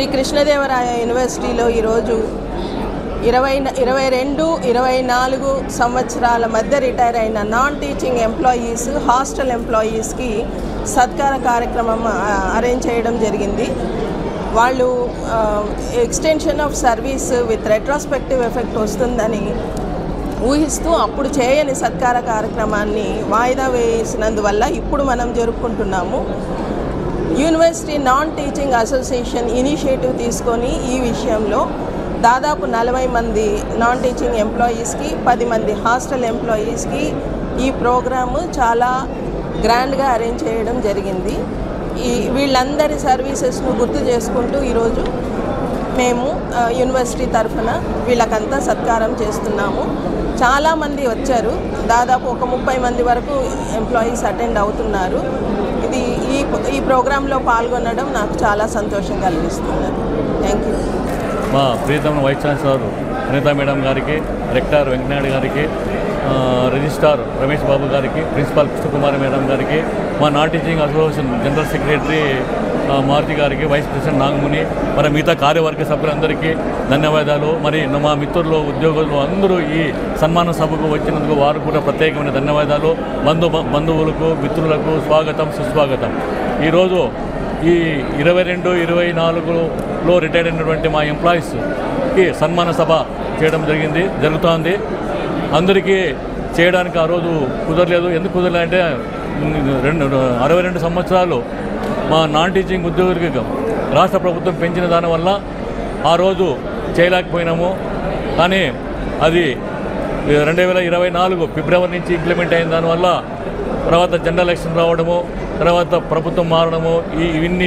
శ్రీ కృష్ణదేవరాయ యూనివర్సిటీలో ఈరోజు 22-24 సంవత్సరాల మధ్య రిటైర్ అయిన నాన్ టీచింగ్ ఎంప్లాయీస్, హాస్టల్ ఎంప్లాయీస్కి సత్కార కార్యక్రమం అరేంజ్ చేయడం జరిగింది. వాళ్ళు extension of service with retrospective effect వస్తుందని ఊహిస్తూ అప్పుడు చేయని సత్కార కార్యక్రమాన్ని వాయిదా వేసినందువల్ల ఇప్పుడు మనం జరుపుకుంటున్నాము. University non teaching association initiative తీసుకొని ఈ విషయంలో దాదాపు 40 మంది నాన్ టీచింగ్ ఎంప్లాయీస్కి, 10 మంది హాస్టల్ ఎంప్లాయీస్కి ఈ ప్రోగ్రాము చాలా గ్రాండ్గా అరేంజ్ చేయడం జరిగింది. వీళ్ళందరి సర్వీసెస్ను గుర్తు చేసుకుంటూ ఈరోజు మేము యూనివర్సిటీ తరఫున వీళ్ళకంతా సత్కారం చేస్తున్నాము. చాలామంది వచ్చారు, దాదాపు ఒక 30 మంది వరకు ఎంప్లాయీస్ అటెండ్ అవుతున్నారు. ఈ ప్రోగ్రాంలో పాల్గొనడం నాకు చాలా సంతోషం కలిగిస్తున్నది. Thank you. మా ప్రియతమ వైస్ ఛాన్సలర్ అనితా మేడం గారికి, రెక్టర్ వెంకటనాయుడు గారికి, రిజిస్ట్రార్ రమేష్ బాబు గారికి, ప్రిన్సిపాల్ కృష్ణకుమారి మేడం గారికి, మా non teaching association general secretary Maruthi గారికి, వైస్ ప్రెసిడెంట్ నాగముని, మరి మిగతా కార్యవర్గ సభ్యులందరికీ ధన్యవాదాలు. మరి మా మిత్రులు, ఉద్యోగులు అందరూ ఈ సన్మాన సభకు వచ్చినందుకు వారు కూడా ప్రత్యేకమైన ధన్యవాదాలు. బంధువులకు, మిత్రులకు స్వాగతం, సుస్వాగతం. ఈరోజు ఈ 22-24లో రిటైర్ అయినటువంటి మా ఎంప్లాయీస్కి సన్మాన సభ చేయడం జరుగుతోంది. అందరికీ చేయడానికి ఆ రోజు కుదరలేదు. ఎందుకు కుదరలేదంటే 62 సంవత్సరాలు మా నాన్ టీచింగ్ ఉద్యోగులకి రాష్ట్ర ప్రభుత్వం పెంచిన దానివల్ల ఆ రోజు చేయలేకపోయినాము. కానీ అది 2024 ఫిబ్రవరి నుంచి ఇంప్లిమెంట్ అయిన దానివల్ల తర్వాత జనరల్ ఎలక్షన్ రావడము, తర్వాత ప్రభుత్వం మారడము,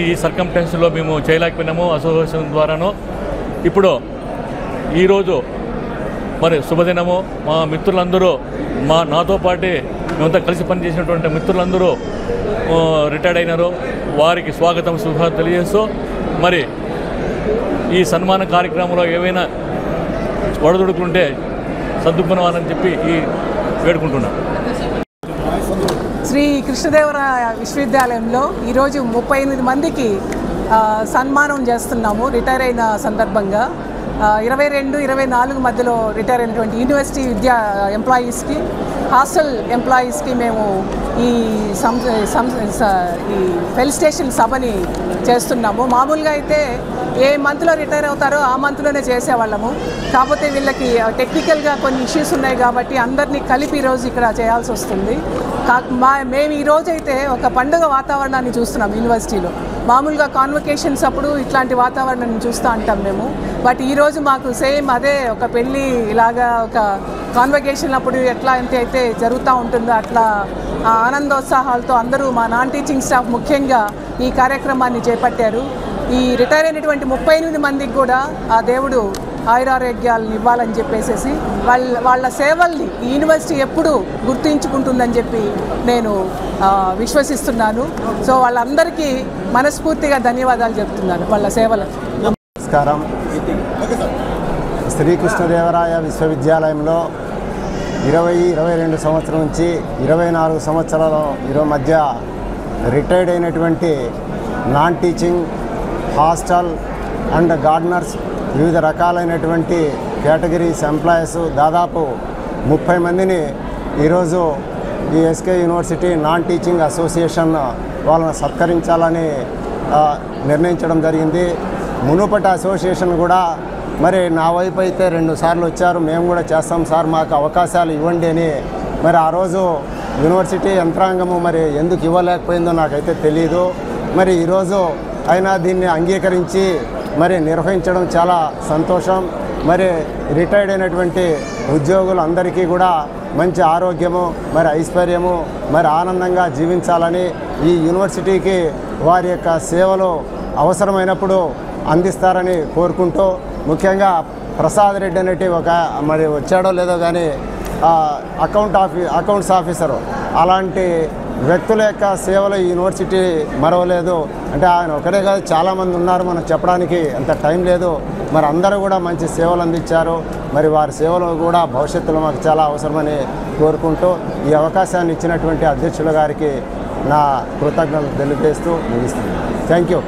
ఈ సర్కంస్టెన్స్లో మేము చేయలేకపోయినాము అసోసియేషన్ ద్వారాను. ఇప్పుడు ఈరోజు మరి శుభదినము. మా మిత్రులందరూ, నాతో పాటే మేమంతా కలిసి పనిచేసినటువంటి మిత్రులందరూ రిటైర్డ్ అయినారు. వారికి స్వాగతం, శుభాకాంక్షలు తెలియజేస్తూ మరి ఈ సన్మాన కార్యక్రమంలో ఏవైనా ఒడదుడుకుంటే సర్దుకునేవారని చెప్పి వేడుకుంటున్నాను. శ్రీ కృష్ణదేవరాయ విశ్వవిద్యాలయంలో ఈరోజు 38 మందికి సన్మానం చేస్తున్నాము రిటైర్ అయిన సందర్భంగా. 22-24 మధ్యలో రిటైర్ అయినటువంటి యూనివర్సిటీ ఎంప్లాయీస్కి, హాస్టల్ ఎంప్లాయీస్కి మేము ఈ ఫెలిసిటేషన్ సభని చేస్తున్నాము. మామూలుగా అయితే ఏ మంత్లో రిటైర్ అవుతారో ఆ మంత్లోనే చేసేవాళ్ళము. కాకపోతే వీళ్ళకి టెక్నికల్గా కొన్ని ఇష్యూస్ ఉన్నాయి కాబట్టి అందరినీ కలిపి ఈరోజు ఇక్కడ చేయాల్సి వస్తుంది. మేము ఈరోజు అయితే ఒక పండుగ వాతావరణాన్ని చూస్తున్నాం యూనివర్సిటీలో. మామూలుగా కాన్వకేషన్స్ అప్పుడు ఇట్లాంటి వాతావరణాన్ని చూస్తూ ఉంటాం మేము. బట్ ఈరోజు మాకు సేమ్ అదే ఒక పెళ్ళి ఇలాగా ఒక కాన్వకేషన్ అప్పుడు ఎట్లా అయితే జరుగుతూ ఉంటుందో అట్లా ఆనందోత్సాహాలతో అందరూ మా నాన్ టీచింగ్ స్టాఫ్ ముఖ్యంగా ఈ కార్యక్రమాన్ని చేపట్టారు. ఈ రిటైర్ అయినటువంటి 38 మందికి కూడా ఆ దేవుడు ఆయురారోగ్యాలను ఇవ్వాలని చెప్పేసి వాళ్ళ సేవల్ని ఈ యూనివర్సిటీ ఎప్పుడూ గుర్తించుకుంటుందని చెప్పి నేను విశ్వసిస్తున్నాను. సో వాళ్ళందరికీ మనస్ఫూర్తిగా ధన్యవాదాలు చెప్తున్నాను వాళ్ళ సేవలకు. నమస్కారం. శ్రీకృష్ణదేవరాయ విశ్వవిద్యాలయంలో 22 సంవత్సరం నుంచి 24 సంవత్సరాల మధ్య రిటైర్డ్ అయినటువంటి non teaching, hostel and gardeners, వివిధ రకాలైనటువంటి కేటగిరీస్ ఎంప్లాయీస్ దాదాపు 30 మందిని ఈరోజు ఈ SK university non teaching association వాళ్ళని సత్కరించాలని నిర్ణయించడం జరిగింది. మునుపటి అసోసియేషన్ కూడా మరి నా వైపు అయితే 2 సార్లు వచ్చారు, మేము కూడా చేస్తాం సార్, మాకు అవకాశాలు ఇవ్వండి అని. మరి ఆ రోజు యూనివర్సిటీ యంత్రాంగము మరి ఎందుకు ఇవ్వలేకపోయిందో నాకైతే తెలియదు. మరి ఈరోజు అయినా దీన్ని అంగీకరించి మరి నిర్వహించడం చాలా సంతోషం. మరి రిటైర్డ్ అయినటువంటి ఉద్యోగులందరికీ కూడా మంచి ఆరోగ్యము, మరి ఐశ్వర్యము, మరి ఆనందంగా జీవించాలని, ఈ యూనివర్సిటీకి వారి యొక్క సేవలు అవసరమైనప్పుడు అందిస్తారని కోరుకుంటూ, ముఖ్యంగా ప్రసాద్ రెడ్డి అనేటి ఒక మరి వచ్చాడో లేదో కానీ అకౌంట్స్ ఆఫీసరు, అలాంటి వ్యక్తుల యొక్క సేవలు ఈ యూనివర్సిటీ మరవలేదు. అంటే ఆయన ఒకడే కాదు, చాలామంది ఉన్నారు, మనం చెప్పడానికి అంత టైం లేదు. మరి అందరూ కూడా మంచి సేవలు అందించారు. మరి వారి సేవలు కూడా భవిష్యత్తులో మాకు చాలా అవసరమని కోరుకుంటూ ఈ అవకాశాన్ని ఇచ్చినటువంటి అధ్యక్షుల గారికి నా కృతజ్ఞతలు తెలియజేస్తూ ముగిస్తున్నాను. Thank you.